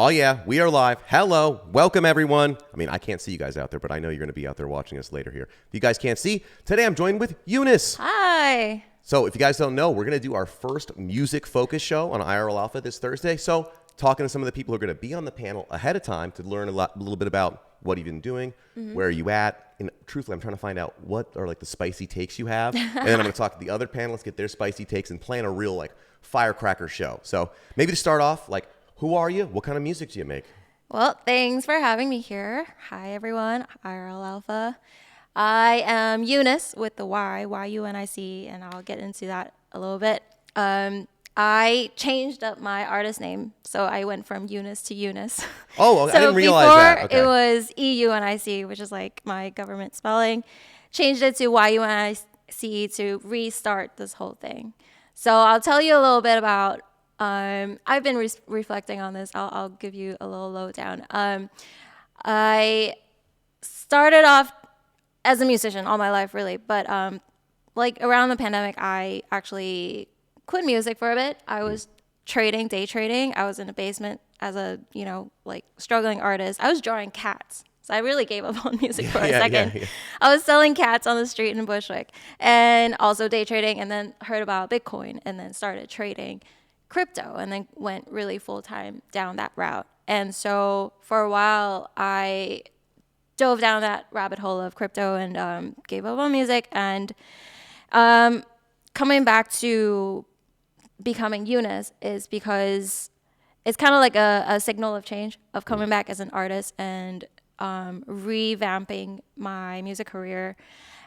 Oh, yeah, we are live. Hello. Welcome, everyone. I mean, I can't see you guys out there, but I know you're going to be out there watching us later here. If you guys can't see, today I'm joined with Yunice. Hi. So if you guys don't know, we're going to do our first music focus show on IRL Alpha this Thursday. So talking to some of the people who are going to be on the panel ahead of time to learn a little bit about what you've been doing, where are you at, and truthfully, I'm trying to find out what are like the spicy takes you have, and then I'm going to talk to the other panelists, get their spicy takes, and plan a real like firecracker show. So maybe to start off, like, who are you? What kind of music do you make? Well, thanks for having me here. Hi, everyone. IRL Alpha. I am Yunice with the Y, Y-U-N-I-C, and I'll get into that a little bit. I changed up my artist name, so I went from Yunice to Yunice. Oh, So I didn't realize that. before Okay. it was E-U-N-I-C, which is like my government spelling. Changed it to Y-U-N-I-C to restart this whole thing. So I'll tell you a little bit about I've been reflecting on this. I'll give you a little lowdown. I started off as a musician all my life, really. But like around the pandemic, I actually quit music for a bit. I was day trading. I was in a basement as a, like struggling artist. I was drawing cats. So I really gave up on music for a second. Yeah. I was selling cats on the street in Bushwick and also day trading, and then heard about Bitcoin and then started trading crypto and then went really full-time down that route. And so for a while, I dove down that rabbit hole of crypto and gave up on music. And coming back to becoming Yunice is because it's kind of like a signal of change, of coming back as an artist and revamping my music career.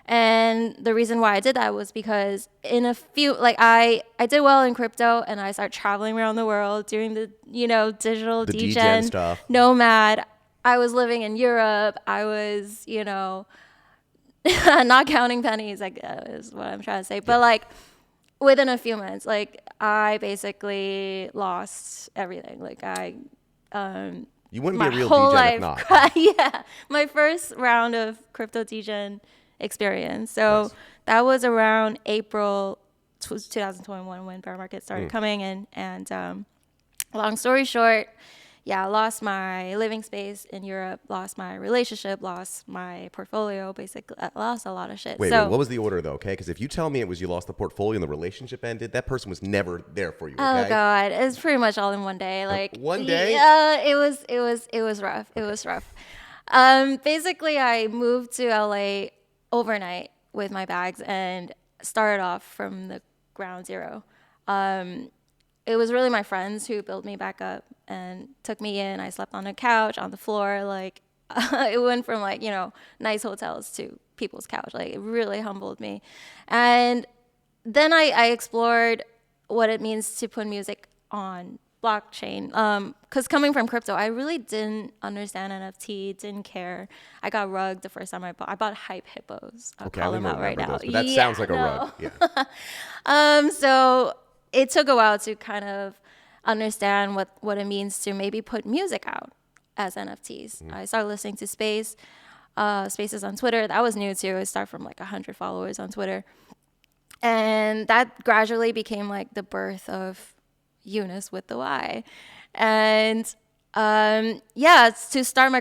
And the reason why I did that was because in a few, like I did well in crypto, and I started traveling around the world doing the, digital The degen degen stuff. nomad. I was living in Europe. I was, not counting pennies, like is what I'm trying to say. But like within a few months, like I basically lost everything. Like You wouldn't my be a real whole degen if life, not. yeah, my first round of crypto degen experience. So Nice. that was around April 2021 when bear market started coming in. And long story short, yeah, I lost my living space in Europe, lost my relationship, lost my portfolio, basically. I lost a lot of shit. Wait, so, what was the order though? Okay, because if you tell me it was you lost the portfolio and the relationship ended, that person was never there for you. Okay? oh God, it's pretty much all in one day. Like one day? Yeah, it was rough. It was rough. Basically, I moved to LA overnight with my bags and started off from the ground zero. It was really my friends who built me back up and took me in. I slept on a couch, on the floor. Like it went from like, nice hotels to people's couch. Like it really humbled me. And then I explored what it means to put music on blockchain. Because coming from crypto, I really didn't understand NFT, didn't care. I got rugged the first time I bought hype hippos. I'll Okay, call I them don't out right remember now. those, but that sounds like a rug. Yeah. So it took a while to kind of understand what it means to maybe put music out as NFTs. I started listening to Spaces on Twitter. That was new too. I started from like 100 followers on Twitter. And that gradually became like the birth of Yunice with the Y. And to start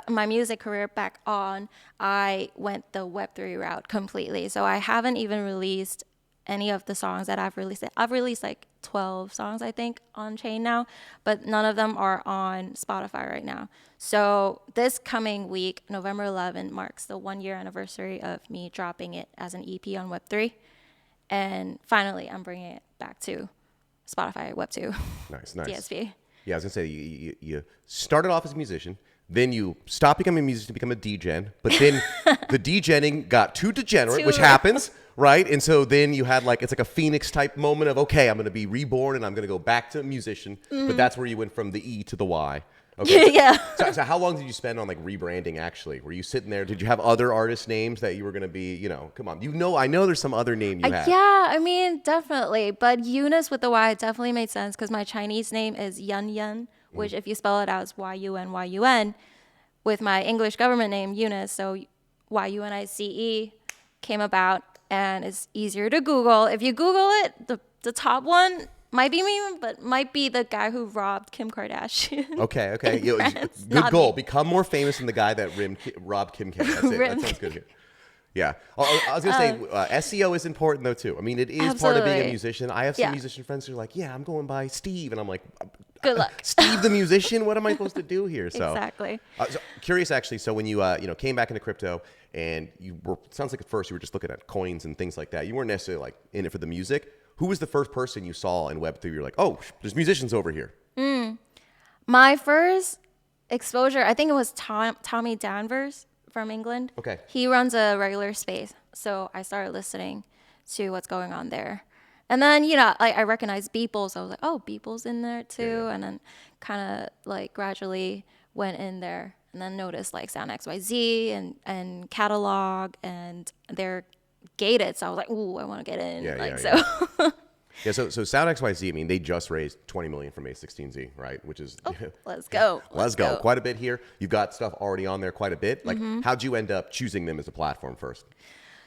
my music career back on, I went the Web3 route completely. So I haven't even released any of the songs that I've released. I've released like 12 songs, I think, on chain now, but none of them are on Spotify right now. So this coming week, November 11, marks the 1-year anniversary of me dropping it as an EP on Web3. And finally, I'm bringing it back to Spotify Web2. Nice. DSP. Yeah, I was gonna say you started off as a musician, then you stopped becoming a musician to become a degen, but then the degenning got too degenerate, which happens, right? And so then you had like, it's like a phoenix type moment of, okay, I'm gonna be reborn and I'm gonna go back to a musician, but that's where you went from the E to the Y. Okay. Yeah. So how long did you spend on like rebranding actually? Were you sitting there? Did you have other artist names that you were going to be, come on. I know there's some other name you have. Yeah, I mean, definitely. But Yunice with the Y definitely made sense because my Chinese name is Yun Yun, which if you spell it out is Y-U-N-Y-U-N. With my English government name, Yunice, so Y-U-N-I-C-E came about and it's easier to Google. If you Google it, the top one Might be me, but might be the guy who robbed Kim Kardashian. Okay. France, Good not goal. me. Become more famous than the guy that robbed Kim K. That's it. That Rim sounds good. Yeah. I was going to say, SEO is important, though, too. I mean, it is part of being a Absolutely. musician. I have some Yeah. musician friends who are like, yeah, I'm going by Steve. And I'm like, Good luck. Steve the musician? What am I supposed to do here? So, Exactly. so curious, actually. So when you came back into crypto and it sounds like at first you were just looking at coins and things like that. You weren't necessarily like in it for the music. Who was the first person you saw in Web3? You're like, oh, there's musicians over here. My first exposure, I think it was Tommy Danvers from England. Okay. He runs a regular space. So I started listening to what's going on there. And then, I recognized Beeple. So I was like, oh, Beeple's in there too. Yeah. And then kind of like gradually went in there and then noticed like Sound XYZ and Catalog, and they're gated. So I was like, ooh, I want to get in. Yeah, so Sound XYZ, I mean, they just raised $20 million from A16Z, right? Which is Let's go. Let's go. Quite a bit here. You've got stuff already on there quite a bit. Like, how'd you end up choosing them as a platform first?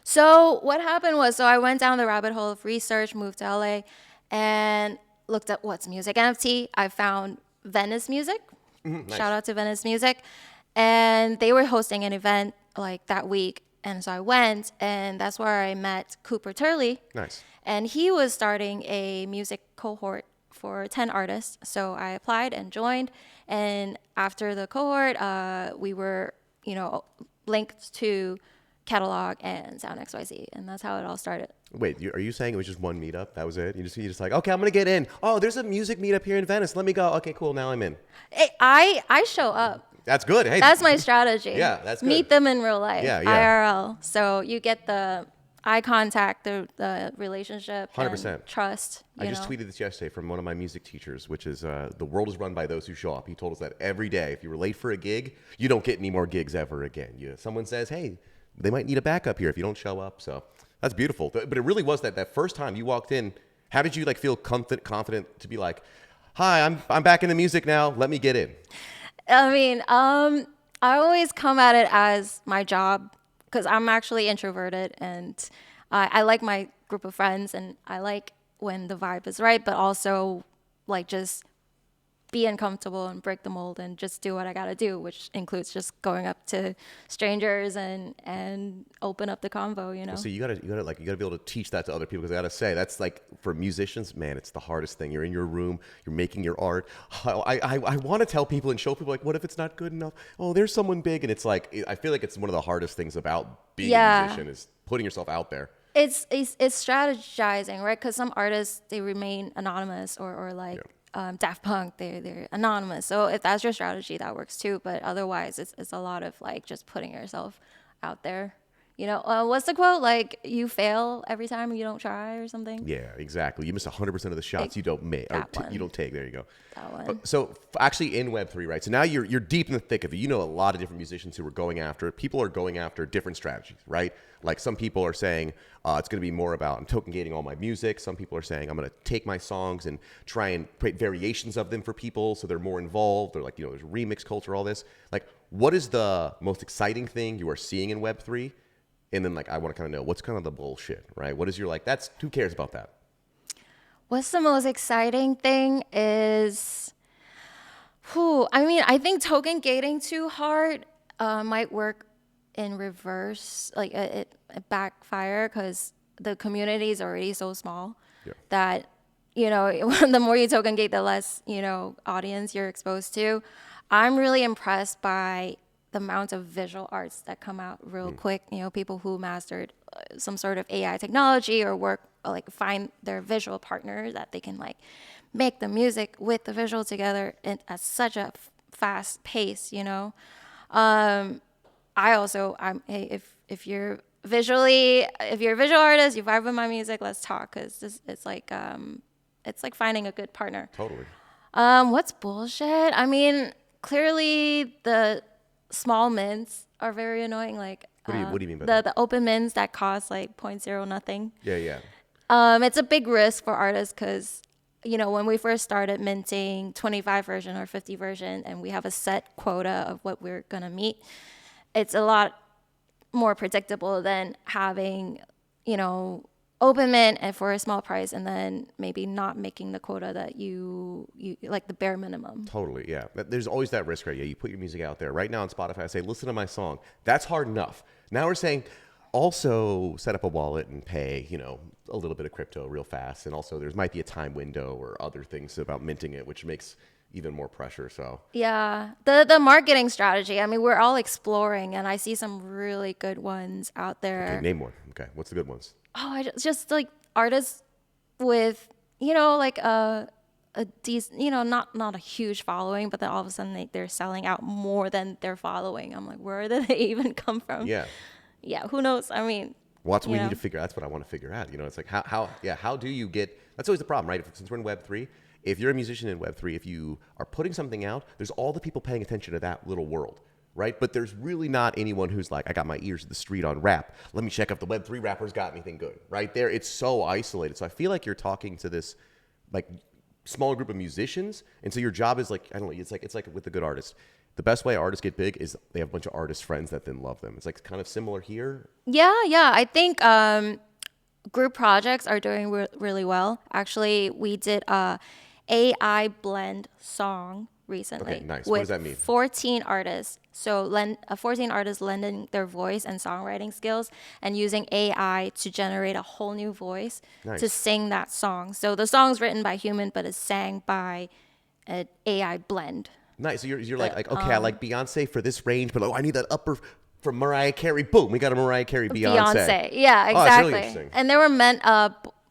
So what happened was, I went down the rabbit hole of research, moved to LA, and looked at what's music NFT. I found Venice Music. Nice. Shout out to Venice Music. And they were hosting an event like that week. And so I went, and that's where I met Cooper Turley. Nice. And he was starting a music cohort for 10 artists. So I applied and joined. And after the cohort, we were, linked to Catalog and Sound XYZ. And that's how it all started. Wait, are you saying it was just one meetup? That was it? You just like, okay, I'm going to get in. Oh, there's a music meetup here in Venice. Let me go. Okay, cool. Now I'm in. I show up. That's good. Hey, That's my strategy. Yeah, that's good. Meet them in real life. Yeah. IRL. So you get the eye contact, the relationship, 100%. and trust. I just tweeted this yesterday from one of my music teachers, which is the world is run by those who show up. He told us that every day. If you were late for a gig, you don't get any more gigs ever again. Someone says, hey, they might need a backup here if you don't show up. So that's beautiful. But it really was that first time you walked in, how did you like feel confident to be like, hi, I'm back in the music now. Let me get in. I mean, I always come at it as my job because I'm actually introverted, and I like my group of friends, and I like when the vibe is right, but also like just be uncomfortable and break the mold and just do what I gotta do, which includes just going up to strangers and open up the convo, So you gotta be able to teach that to other people, because I gotta say that's like for musicians, man, it's the hardest thing. You're in your room, you're making your art. I want to tell people and show people like, what if it's not good enough? Oh, there's someone big, and it's like I feel like it's one of the hardest things about being a musician is putting yourself out there. It's strategizing, right? Because some artists, they remain anonymous or like. Yeah. Daft Punk, they're anonymous. So if that's your strategy, that works too. But otherwise, it's a lot of like just putting yourself out there. What's the quote? Like, you fail every time you don't try or something? Yeah, exactly. You miss 100% of the shots you don't make, or you don't take. There you go. That one. So actually in Web3, right? So now you're deep in the thick of it. You know a lot of different musicians who are going after it. People are going after different strategies, right? Like some people are saying it's going to be more about I'm token gating all my music. Some people are saying I'm going to take my songs and try and create variations of them for people so they're more involved. They're like, there's remix culture, all this. Like, what is the most exciting thing you are seeing in Web3? And then, like, I want to kind of know what's kind of the bullshit, right? What is your, like, who cares about that? What's the most exciting thing is, I think token gating too hard might work in reverse, like it backfire, because the community is already so small that, the more you token gate, the less, audience you're exposed to. I'm really impressed by the amount of visual arts that come out real quick, people who mastered some sort of AI technology or work, like find their visual partner that they can like make the music with the visual together at such a fast pace, if you're a visual artist, you vibe with my music, let's talk, because it's like finding a good partner. Totally. What's bullshit? I mean, clearly the small mints are very annoying. Like, what do you mean by that? The open mints that cost like 0.0 nothing. Yeah. It's a big risk for artists because, when we first started minting 25 version or 50 version, and we have a set quota of what we're gonna meet, it's a lot more predictable than having, open mint and for a small price, and then maybe not making the quota that you like the bare minimum. Totally, yeah. But there's always that risk, right? Yeah, you put your music out there. Right now on Spotify, I say, listen to my song. That's hard enough. Now we're saying, also set up a wallet and pay, a little bit of crypto real fast. And also there might be a time window or other things about minting it, which makes even more pressure. So yeah, the marketing strategy. I mean, we're all exploring, and I see some really good ones out there. Okay, name one. Okay, what's the good ones? Oh, just like artists with like a decent, not a huge following, but then all of a sudden they're selling out more than their following. I'm like, where did they even come from? Yeah, who knows? I mean, well, that's what we need to figure. That's what I want to figure out. It's like how do you get? That's always the problem, right? Since we're in Web3, if you're a musician in Web3, if you are putting something out, there's all the people paying attention to that little world, right? But there's really not anyone who's like, I got my ears to the street on rap. Let me check if the Web3 rappers got anything good, right? There, it's so isolated. So I feel like you're talking to this like smaller group of musicians, and so your job is like, I don't know, it's like with the good artists. The best way artists get big is they have a bunch of artist friends that then love them. It's like kind of similar here. Yeah. I think group projects are doing really well. Actually, we did a AI blend song recently. Okay, nice. With What does that mean? 14 artists. So 14 artists lending their voice and songwriting skills and using AI to generate a whole new voice to sing that song. So the song's written by human, but it's sang by an AI blend. Nice. So you're like okay, I like Beyonce for this range, but I need that upper from Mariah Carey. Boom, we got a Mariah Carey Beyonce. Yeah, exactly. Oh, that's really interesting. And they were meant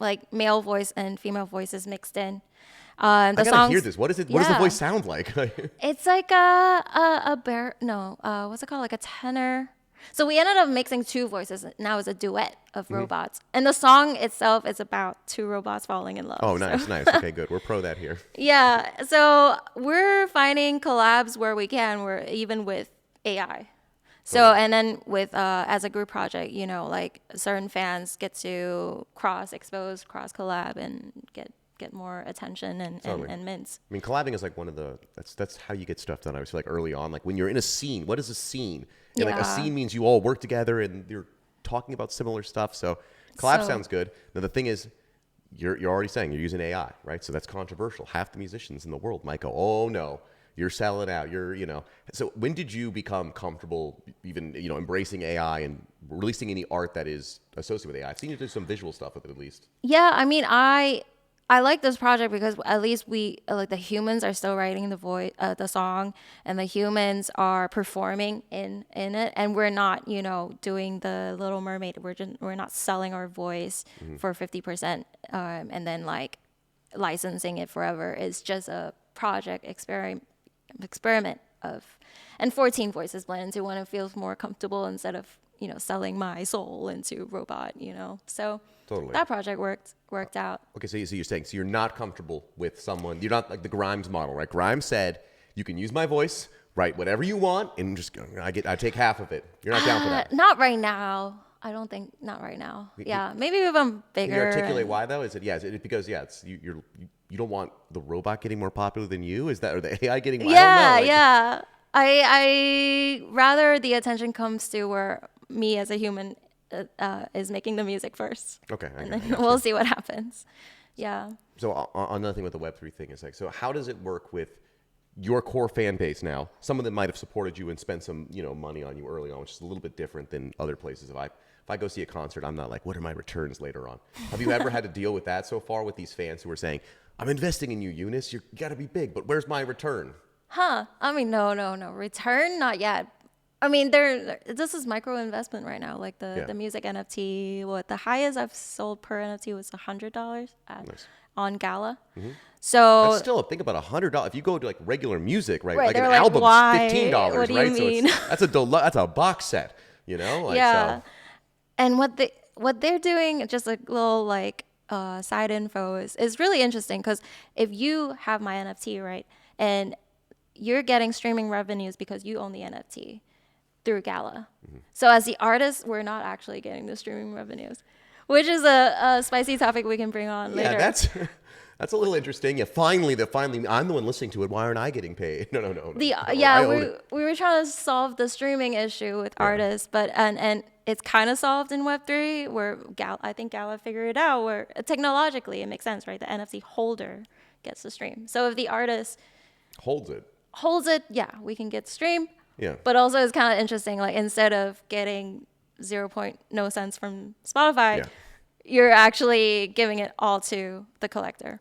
like male voice and female voices mixed in. I gotta hear this. What is it? What does the voice sound like? It's like a what's it called? Like a tenor. So we ended up mixing two voices. Now it's a duet of robots. And the song itself is about two robots falling in love. Oh, nice. Okay, good. We're pro that here. Yeah. So we're finding collabs where we can. We're even with AI. So, and then with, as a group project, like certain fans get to cross collab and get more attention and mints. I mean, collabing is like one of that's how you get stuff done. I always feel like early on, like when you're in a scene, what is a scene? And like a scene means you all work together and you're talking about similar stuff. So collab sounds good. Now the thing is, you're already saying you're using AI, right? So that's controversial. Half the musicians in the world might go, oh no, you're selling out. So when did you become comfortable even, embracing AI and releasing any art that is associated with AI? I've seen you do some visual stuff with it at least. Yeah, I mean, I like this project because at least we like the humans are still writing the song, and the humans are performing in it, and we're not doing the Little Mermaid. We're not selling our voice for 50% and then like licensing it forever. It's just a project experiment and 14 voices blend into one. It feels more comfortable instead of selling my soul into robot. So. Totally. That project worked out. Okay, so you're saying you're not comfortable with someone. You're not like the Grimes model, right? Grimes said you can use my voice, write whatever you want, and just I take half of it. You're not down for that. Not right now. I don't think not right now. Yeah, maybe if I'm bigger. Can you articulate why though? Is it because it's you don't want the robot getting more popular than you? Is that or the AI getting? Yeah. I rather the attention comes to where me as a human. Is making the music first. Okay. And then we'll see what happens. Yeah. So another thing with the Web3 thing is like, so how does it work with your core fan base now? Some of them might have supported you and spent some, money on you early on, which is a little bit different than other places. If I go see a concert, I'm not like, what are my returns later on? Have you ever had to deal with that so far with these fans who are saying, I'm investing in you, Yunice. You got to be big, but where's my return? I mean, no. Return, not yet. I mean, this is micro investment right now. Like the music NFT, the highest I've sold per NFT was $100 on Gala. Mm-hmm. So that's still think about $100. If you go to like regular music, right? Like an like, album's $15, what do right? You mean? So that's a box set, yeah. So. And what they're doing, just a little like side info is really interesting because if you have my NFT, right, and you're getting streaming revenues because you own the NFT. Through Gala. Mm-hmm. So as the artist, we're not actually getting the streaming revenues, which is a spicy topic we can bring on later. Yeah, That's a little interesting. Yeah, finally, I'm the one listening to it. Why aren't I getting paid? No. We were trying to solve the streaming issue with artists, but and it's kind of solved in Web3, where I think Gala figured it out, where technologically it makes sense, right? The NFT holder gets the stream. So if the artist holds it, yeah, we can get stream. Yeah. But also it's kind of interesting, like instead of getting 0 cents from Spotify, you're actually giving it all to the collector.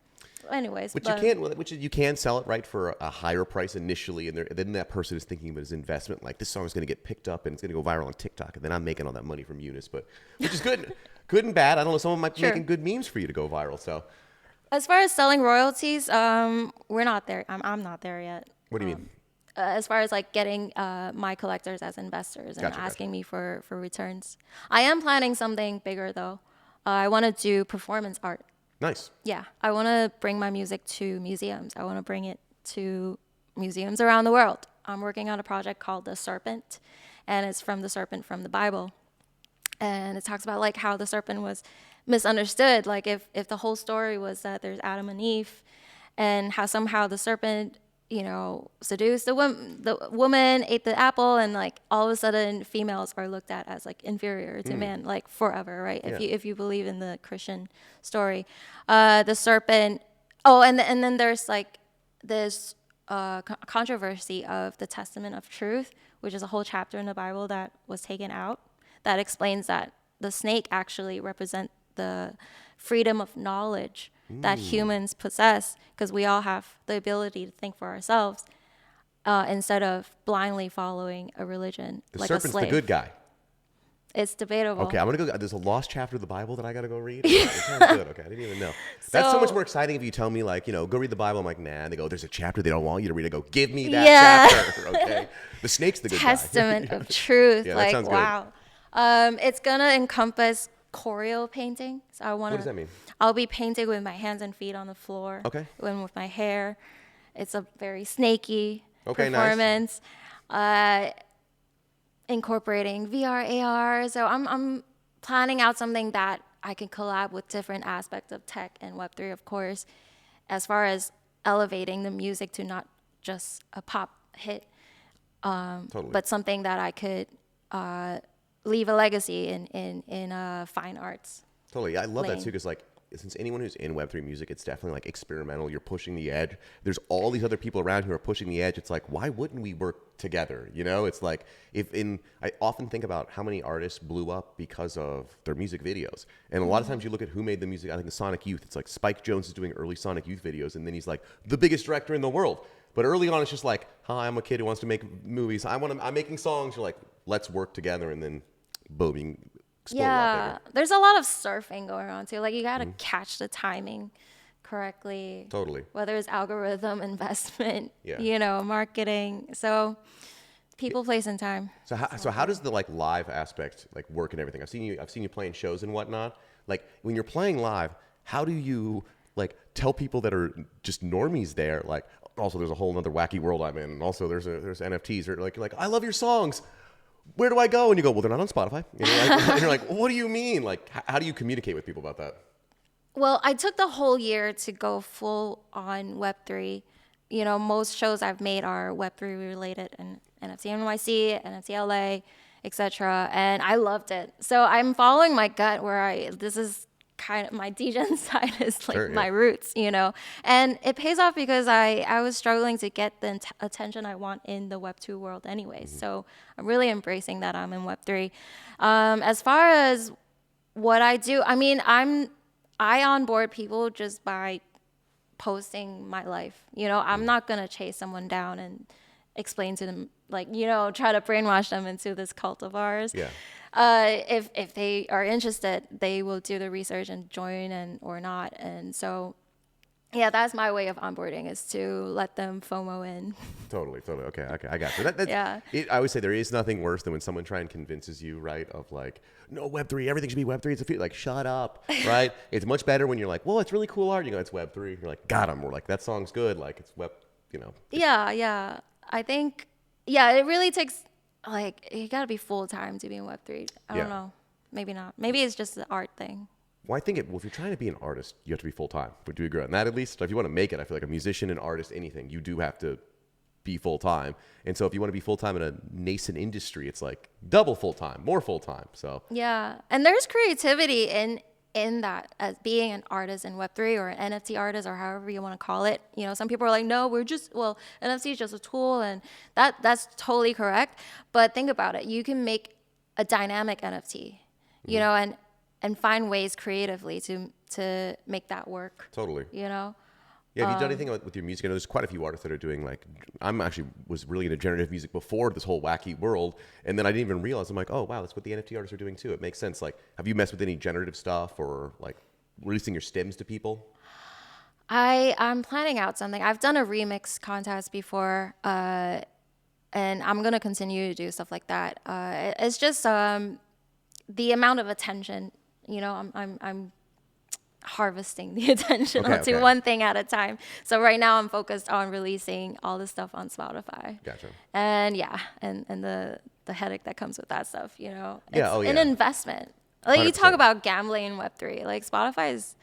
Anyways, you can sell it right for a higher price initially, and then that person is thinking of it as investment. Like, this song is going to get picked up and it's going to go viral on TikTok, and then I'm making all that money from Yunice, which is good, good and bad. I don't know. Someone might be making good memes for you to go viral. So, as far as selling royalties, we're not there. I'm not there yet. What do you mean? As far as like getting my collectors as investors and asking me for returns, I am planning something bigger though. I want to do performance art. Nice. Yeah, I want to bring my music to museums. I want to bring it to museums around the world. I'm working on a project called The Serpent, and it's from the serpent from the Bible. And it talks about like how the serpent was misunderstood. Like if the whole story was that there's Adam and Eve, and how somehow the serpent, seduced the woman, ate the apple, and like all of a sudden females are looked at as like inferior to man, like forever, right? If you believe in the Christian story, the serpent. Oh, and then there's like this controversy of the Testament of Truth, which is a whole chapter in the Bible that was taken out, that explains that the snake actually represents the freedom of knowledge that humans possess, because we all have the ability to think for ourselves, instead of blindly following a religion. The like serpent's a slave. the good guy. It's debatable. Okay, I'm gonna go. There's a lost chapter of the Bible that I gotta go read. It sounds good. Okay, I didn't even know. That's so much more exciting if you tell me, like, go read the Bible. I'm like, nah. And they go, there's a chapter they don't want you to read. I go, give me that chapter. Okay. The snake's the good Testament of Truth. Yeah, like, that sounds wow. It's gonna encompass choreo painting. So I want to. What does that mean? I'll be painting with my hands and feet on the floor. Okay. And with my hair. It's a very snaky performance. Nice. Incorporating VR, AR. So I'm planning out something that I can collab with different aspects of tech and Web3, of course, as far as elevating the music to not just a pop hit, but something that I could leave a legacy in fine arts. Totally. I love that too, because like, since anyone who's in Web3 music, it's definitely like experimental. You're pushing the edge. There's all these other people around who are pushing the edge. It's like, why wouldn't we work together? It's like, I often think about how many artists blew up because of their music videos. And a lot of times you look at who made the music. I think the Sonic Youth, it's like Spike Jonze is doing early Sonic Youth videos, and then he's like the biggest director in the world. But early on, it's just like, hi, I'm a kid who wants to make movies. I'm making songs. You're like, let's work together, and then boom, you explode a lot bigger. There's a lot of surfing going on too. Like, you gotta catch the timing correctly. Totally. Whether it's algorithm, investment, marketing. So people, place, and time. So how does the like live aspect like work and everything? I've seen you playing shows and whatnot. Like, when you're playing live, how do you like tell people that are just normies there, like, also there's a whole other wacky world I'm in, and also there's NFTs, or like I love your songs. Where do I go? And you go, well, they're not on Spotify. And you're like, what do you mean? Like, how do you communicate with people about that? Well, I took the whole year to go full on Web3. Most shows I've made are Web3 related, and NFT NYC, NFT LA, etc. And I loved it. So I'm following my gut, where this is kind of my DJing side is like my roots, and it pays off, because I was struggling to get the attention I want in the Web2 world anyway. So I'm really embracing that I'm in Web3. As far as what I do, I mean, I onboard people just by posting my life. I'm not gonna chase someone down and explain to them, like, try to brainwash them into this cult of ours. Yeah. If they are interested, they will do the research and join or not. And so, yeah, that's my way of onboarding, is to let them FOMO in. Totally. Okay, I got you. I always say there is nothing worse than when someone tries and convinces you, right, of like, no, Web3, everything should be Web3. It's like, shut up, right? It's much better when you're like, well, it's really cool art. It's Web3. You're like, got him. We're like, that song's good. Like, it's Web, Yeah. I think, it really takes, like, you gotta be full time to be in Web3. I don't know. Maybe not. Maybe it's just the art thing. Well, I think if you're trying to be an artist, you have to be full time. Would you agree on that at least? So if you want to make it, I feel like a musician, an artist, anything, you do have to be full time. And so if you want to be full time in a nascent industry, it's like double full time, more full time. So Yeah, and there's creativity in that, as being an artist in Web3 or an NFT artist or however you want to call it. You know, some people are like, no, NFT is just a tool, and that's totally correct. But think about it. You can make a dynamic NFT, you know, and find ways creatively to make that work. totally. You know? Yeah, have you done anything with your music? I know there's quite a few artists that are doing like, was really into generative music before this whole wacky world. And then I didn't even realize, I'm like, oh, wow, that's what the NFT artists are doing too. It makes sense. Like, have you messed with any generative stuff or like releasing your stems to people? I'm planning out something. I've done a remix contest before, and I'm gonna continue to do stuff like that. It's just the amount of attention. You know, I'm harvesting the attention onto one thing at a time. So right now I'm focused on releasing all the stuff on Spotify. Gotcha. And yeah, and the headache that comes with that stuff. You know, it's Yeah. Oh yeah. an investment. Like you 100%. talk about gambling in Web3, like Spotify is.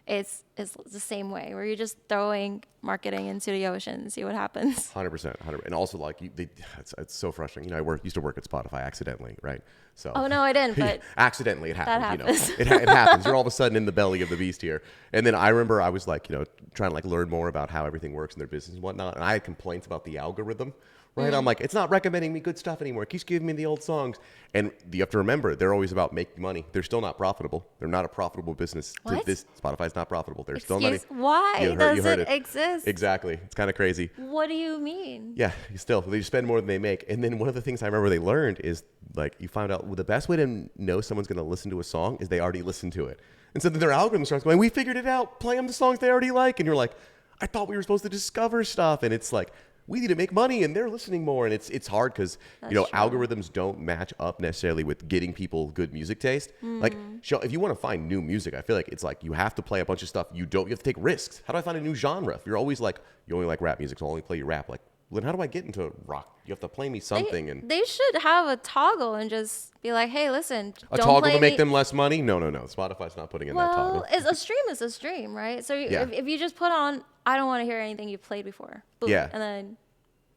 It's the same way where you're just throwing marketing into the ocean and see what happens. 100%. And also like it's so frustrating. You know, used to work at Spotify accidentally, right? So. Oh no, I didn't. But accidentally it happened. that happens. You know, it happens. You're all of a sudden in the belly of the beast here. And then I remember I was like, you know, trying to like learn more about how everything works in their business and whatnot. And I had complaints about the algorithm. Right, I'm like, it's not recommending me good stuff anymore. It keeps giving me the old songs. And you have to remember, they're always about making money. They're still not profitable. They're not a profitable business. What? Spotify's not profitable. They're still not. Why does it exist? Exactly. It's kind of crazy. What do you mean? Yeah, still, they spend more than they make. And then one of the things I remember they learned is like, you find out the best way to know someone's going to listen to a song is they already listened to it. And so then their algorithm starts going, we figured it out. Play them the songs they already like. And you're like, I thought we were supposed to discover stuff. And it's like, we need to make money and they're listening more. And it's hard because, you know, true. algorithms don't match up necessarily with getting people good music taste. Like, if you want to find new music, I feel like it's like you have to play a bunch of stuff. You have to take risks. How do I find a new genre? If you're always like, you only like rap music, so I'll only play you rap. Like, then how do I get into rock? You have to play me something. They should have a toggle and just be like, hey, listen. A don't toggle play to make me. them less money? No. Spotify's not putting in that toggle. Well, a stream, right? So if you just put on, I don't want to hear anything you've played before. Boom, Yeah. And then,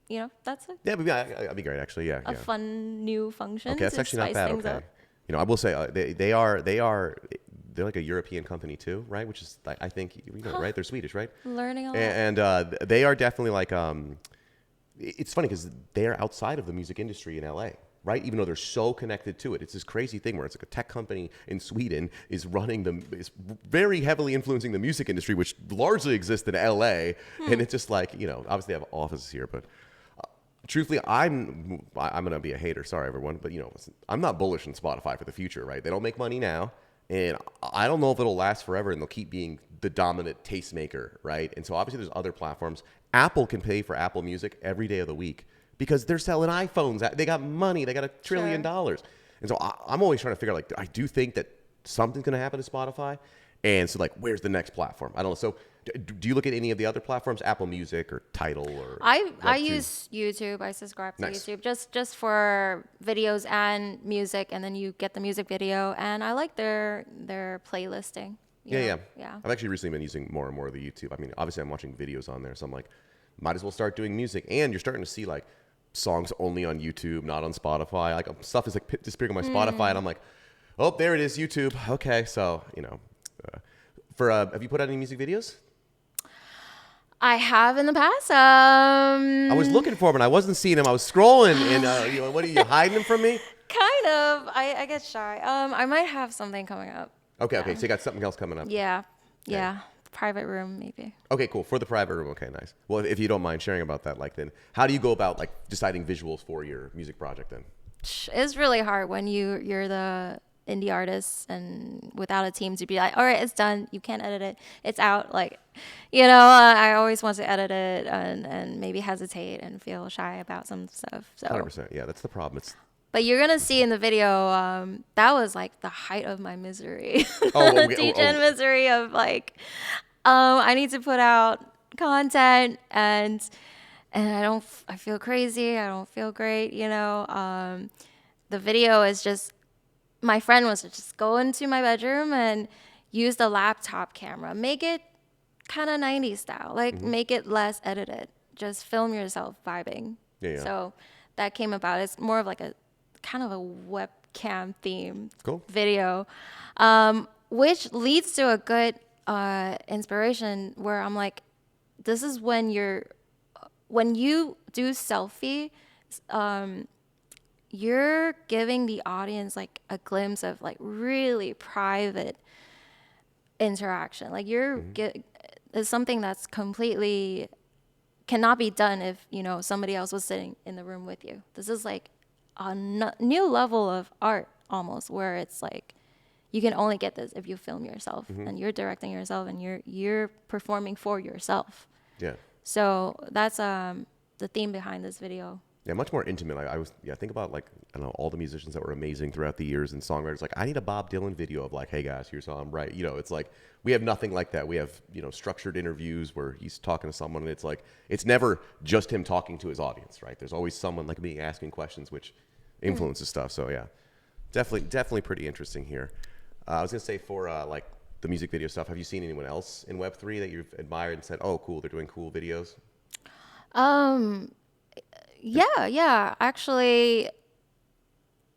you know, that's it. Yeah, that'd be great, actually. Yeah. A fun new function. Okay, that's to actually not spice bad. things Okay. up. You know, I will say they're like a European company too, right? Which is like, I think, you know, right? They're Swedish, right? Learning a lot. And they are definitely like, it's funny because they are outside of the music industry in LA, right? Even though they're so connected to it. It's this crazy thing where it's like a tech company in Sweden is very heavily influencing the music industry, which largely exists in LA. And it's just like, you know, obviously they have offices here, but truthfully, I'm going to be a hater. Sorry, everyone. But, you know, I'm not bullish on Spotify for the future, right? They don't make money now. And I don't know if it'll last forever and they'll keep being the dominant tastemaker, right? And so obviously there's other platforms. Apple can pay for Apple Music every day of the week because they're selling iPhones. They got money. They got $1 trillion. And so I'm always trying to figure out, like, I do think that something's going to happen to Spotify. And so, like, where's the next platform? I don't know. So do you look at any of the other platforms, Apple Music or Tidal or? I use YouTube. I subscribe to YouTube just for videos and music, and then you get the music video. And I like their playlisting. Yeah. Yeah. I've actually recently been using more and more of the YouTube. I mean, obviously I'm watching videos on there, so I'm like, might as well start doing music. And you're starting to see like songs only on YouTube, not on Spotify. Like stuff is like disappearing on my Spotify, and I'm like, oh, there it is, YouTube. Okay, so you know, have you put out any music videos? I have in the past. I was looking for them and I wasn't seeing them. I was scrolling, and you know, what are you hiding them from me? Kind of. I get shy. I might have something coming up. Okay. So you got something else coming up. Yeah. Private room, maybe. Okay, cool. For the private room. Okay, nice. Well, if you don't mind sharing about that, like, then how do you go about like deciding visuals for your music project then? It's really hard when you're the indie artist and without a team to be like, all right, it's done. You can't edit it. It's out. Like, you know, I always want to edit it and maybe hesitate and feel shy about some stuff. So 100%. Yeah, that's the problem. But you're going to see in the video, that was like the height of my misery. Misery of like, I need to put out content and I feel crazy. I don't feel great, you know. The video is just, my friend was to just go into my bedroom and use the laptop camera, make it kind of 90s style, like make it less edited. Just film yourself vibing. Yeah. So that came about. It's more of like a kind of a webcam theme video, which leads to a good inspiration where I'm like, this is when you do selfie, you're giving the audience like a glimpse of like really private interaction. Like it's something that's completely cannot be done if, you know, somebody else was sitting in the room with you. This is like a new level of art almost, where it's like you can only get this if you film yourself and you're directing yourself and you're performing for yourself. Yeah. So that's the theme behind this video. Yeah, much more intimate. Like, think about like, I don't know, all the musicians that were amazing throughout the years and songwriters. Like, I need a Bob Dylan video of like, hey guys, here's how I'm right. You know, it's like, we have nothing like that. We have, you know, structured interviews where he's talking to someone and it's like, it's never just him talking to his audience, right? There's always someone like me asking questions, which influences stuff. So yeah, definitely pretty interesting here. I was gonna say for like the music video stuff, have you seen anyone else in Web3 that you've admired and said, oh, cool, they're doing cool videos? Yeah. Actually,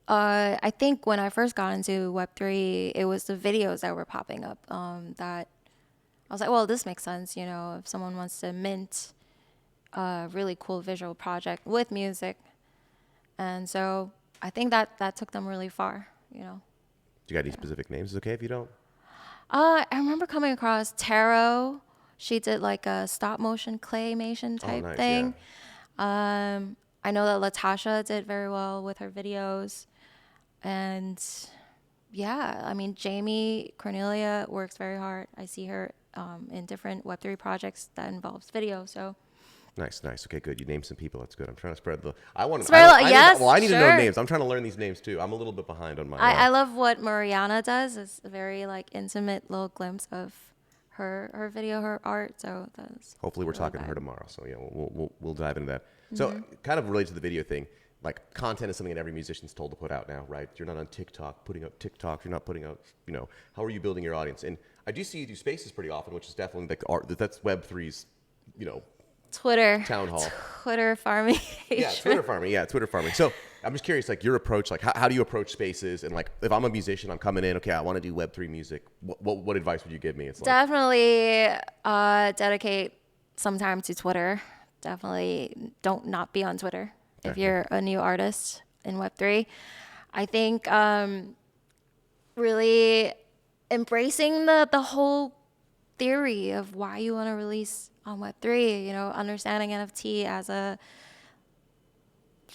I think when I first got into Web3, it was the videos that were popping up that I was like, well, this makes sense. You know, if someone wants to mint a really cool visual project with music. And so I think that took them really far, you know. Do you got any specific names? It's okay if you don't. I remember coming across Taro. She did like a stop motion claymation type thing. Yeah. I know that Latasha did very well with her videos. And yeah, I mean, Jamie Cornelia works very hard. I see her in different Web3 projects that involves video. So nice. Okay, good. You named some people. That's good. I'm trying to spread the. I need to know names. I'm trying to learn these names too. I'm a little bit behind on my. I love what Mariana does. It's a very like intimate little glimpse of her video, her art. So that's hopefully we're talking to her tomorrow. So yeah, we'll dive into that. So kind of related to the video thing. Like content is something that every musician's told to put out now, right? You're not on TikTok putting up TikToks. You're not putting out, you know, how are you building your audience? And I do see you do spaces pretty often, which is definitely like art. That's Web3's, you know, Twitter town hall. Twitter farming. Twitter farming. So I'm just curious, like your approach, like how do you approach spaces? And like if I'm a musician, I'm coming in, okay, I want to do Web3 music. What advice would you give me? It's like, definitely dedicate some time to Twitter. Definitely don't not be on Twitter. If you're a new artist in Web3, I think really embracing the whole theory of why you want to release on Web3, you know, understanding NFT as a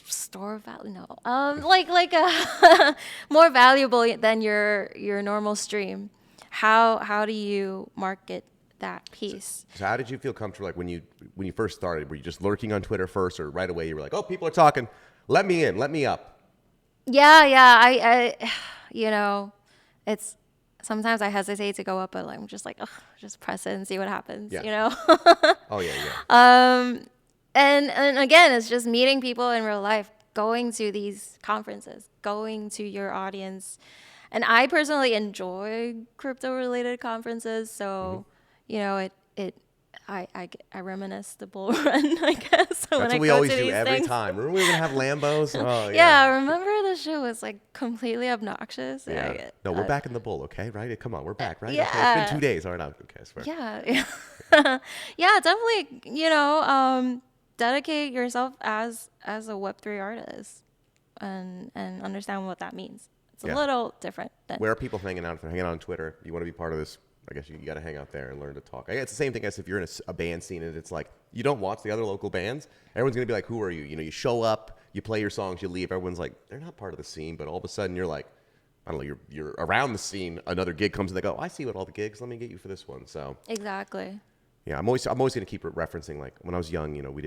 store value, like a more valuable than your normal stream. How do you market that piece? So how did you feel comfortable, like when you first started? Were you just lurking on Twitter first, or right away you were like, oh, people are talking, let me in, let me up? Yeah, I you know, it's sometimes I hesitate to go up, but I'm just like, ugh, just press it and see what happens, you know. Oh yeah. And again, it's just meeting people in real life, going to these conferences, going to your audience. And I personally enjoy crypto related conferences, so you know, I reminisce the bull run, I guess. That's what we always do every time. Remember we were gonna have Lambos? Oh yeah. I remember the show was like completely obnoxious. Yeah. No, we're back in the bull, okay? Right? Come on, we're back, right? Yeah. Okay, it's been 2 days. All right, okay, I swear. Yeah. Yeah, definitely, you know, dedicate yourself as a Web3 artist and understand what that means. It's a little different than where are people hanging out? If they're hanging out on Twitter, you want to be part of this, I guess you got to hang out there and learn to talk. I guess it's the same thing as if you're in a band scene and it's like you don't watch the other local bands. Everyone's going to be like, who are you? You know, you show up, you play your songs, you leave. Everyone's like, they're not part of the scene. But all of a sudden you're like, I don't know, you're around the scene. Another gig comes and they go, I see what all the gigs. Let me get you for this one. So exactly. Yeah, I'm always going to keep referencing, like when I was young, you know, we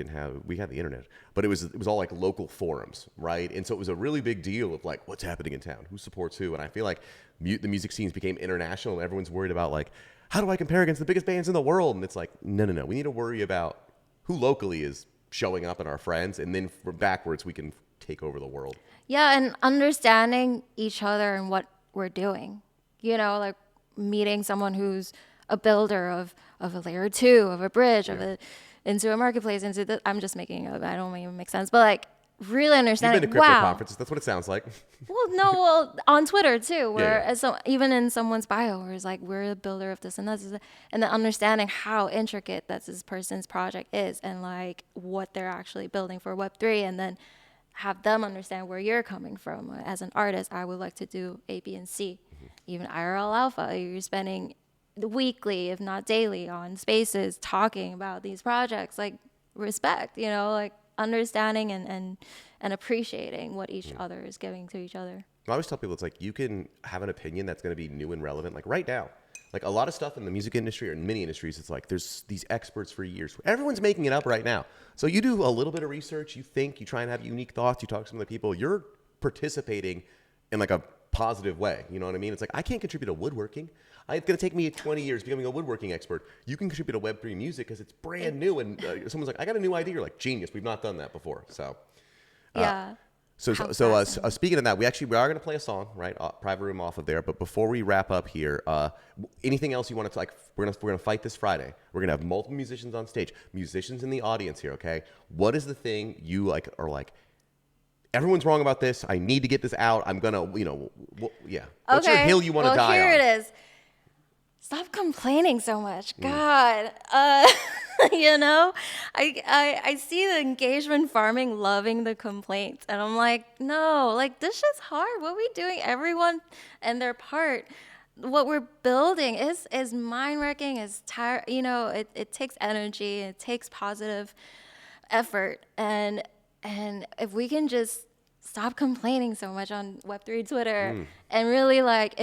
had the internet, but it was all like local forums, right? And so it was a really big deal of like what's happening in town, who supports who, and I feel like the music scenes became international, and everyone's worried about like how do I compare against the biggest bands in the world? And it's like no, we need to worry about who locally is showing up and our friends, and then from backwards we can take over the world. Yeah, and understanding each other and what we're doing, you know, like meeting someone who's a builder of a layer 2, of a bridge, into a marketplace, I'm just making it up. I don't even make sense, but like really understanding. You've been to crypto conferences. That's what it sounds like. Well, on Twitter too, where even in someone's bio, where it's like we're a builder of this and that, and then understanding how intricate that this person's project is, and like what they're actually building for Web3, and then have them understand where you're coming from. As an artist, I would like to do A, B, and C. Even IRL Alpha, you're spending weekly, if not daily, on spaces talking about these projects. Like respect, like understanding and appreciating what each other is giving to each other. I always tell people it's like you can have an opinion that's going to be new and relevant. Like right now, like a lot of stuff in the music industry or in many industries, it's like there's these experts for years. Everyone's making it up right now. So you do a little bit of research, you think, you try and have unique thoughts, you talk to some of the people, you're participating in like a positive way. You know what I mean? It's like I can't contribute to woodworking. It's going to take me 20 years becoming a woodworking expert. You can contribute to Web3 music because it's brand new. And someone's like, I got a new idea. You're like, genius. We've not done that before. So, So speaking of that, we are going to play a song, right? Private Room off of there. But before we wrap up here, anything else you want to like? We're gonna fight this Friday. We're gonna have multiple musicians on stage, musicians in the audience here. Okay, what is the thing you like are like? Everyone's wrong about this. I need to get this out. I'm gonna, What's your hill you want to die on? Here it is. Stop complaining so much. God. I see the engagement farming loving the complaints. And I'm like, no, like this shit's hard. What are we doing? Everyone and their part. What we're building is mind-wrecking, is tired. It takes energy. It takes positive effort. And if we can just stop complaining so much on Web3 Twitter and really like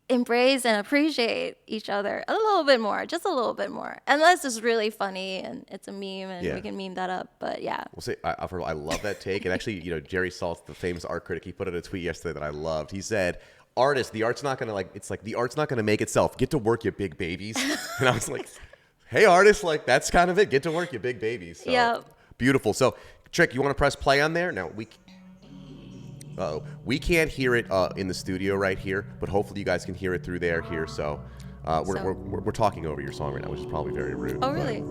embrace and appreciate each other a little bit more, just a little bit more. Unless it's really funny and it's a meme and we can meme that up. But yeah. We'll say, I love that take. And actually, Jerry Saltz, the famous art critic, he put out a tweet yesterday that I loved. He said, the art's not going to the art's not going to make itself. Get to work, you big babies. And I was like, hey, artists, like that's kind of it. Get to work, you big babies. So, yeah. Beautiful. So, Trick, you want to press play on there? Now, we can't hear it in the studio right here, but hopefully you guys can hear it through there here. So we're talking over your song right now, which is probably very rude. Oh, really?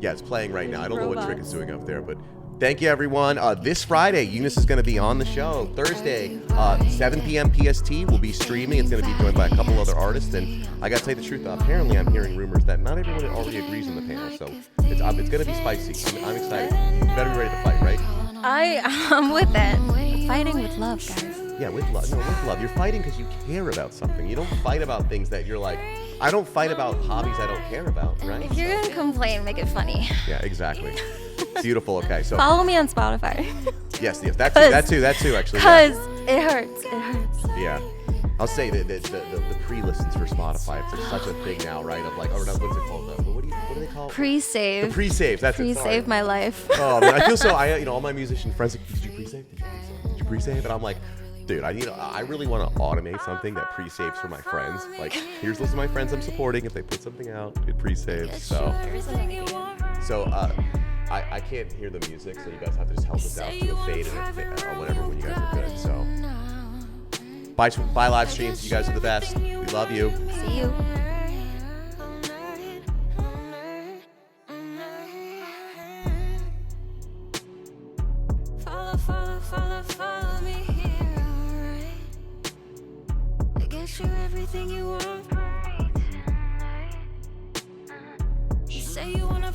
Yeah, it's playing right now. I don't know what Trick is doing up there, but thank you, everyone. This Friday, Yunice is going to be on the show. Thursday, 7 p.m. PST, we'll be streaming. It's going to be joined by a couple other artists, and I got to tell you the truth. Apparently, I'm hearing rumors that not everyone already agrees on the panel, so it's going to be spicy. I'm excited. You better be ready to fight, right? I'm with it. Fighting with love, guys. Yeah, with love. No, with love. You're fighting because you care about something. You don't fight about things that you're like, I don't fight about hobbies I don't care about, right? If you're going to complain, make it funny. Yeah, exactly. Beautiful. Okay, so follow me on Spotify. Yes, that too, actually. Because it hurts. Yeah. I'll say that the pre-listens for Spotify, it's such a thing now, right? Of like, what's it called? What do they call it? Pre-save. The pre-saves. That's it. Pre-save my life. Oh man, I feel so. All my musician friends like, did you pre-save? Did you pre-save? And I'm like, dude, I really want to automate something that pre-saves for my friends. Like, here's list of my friends I'm supporting. If they put something out, it pre-saves. So I can't hear the music, so you guys have to just help us out to the fade or whatever when you guys are good. So. Bye live streams. You guys are the best. We love you. See you. Follow me here, right? I guess you're everything you want. You say you wanna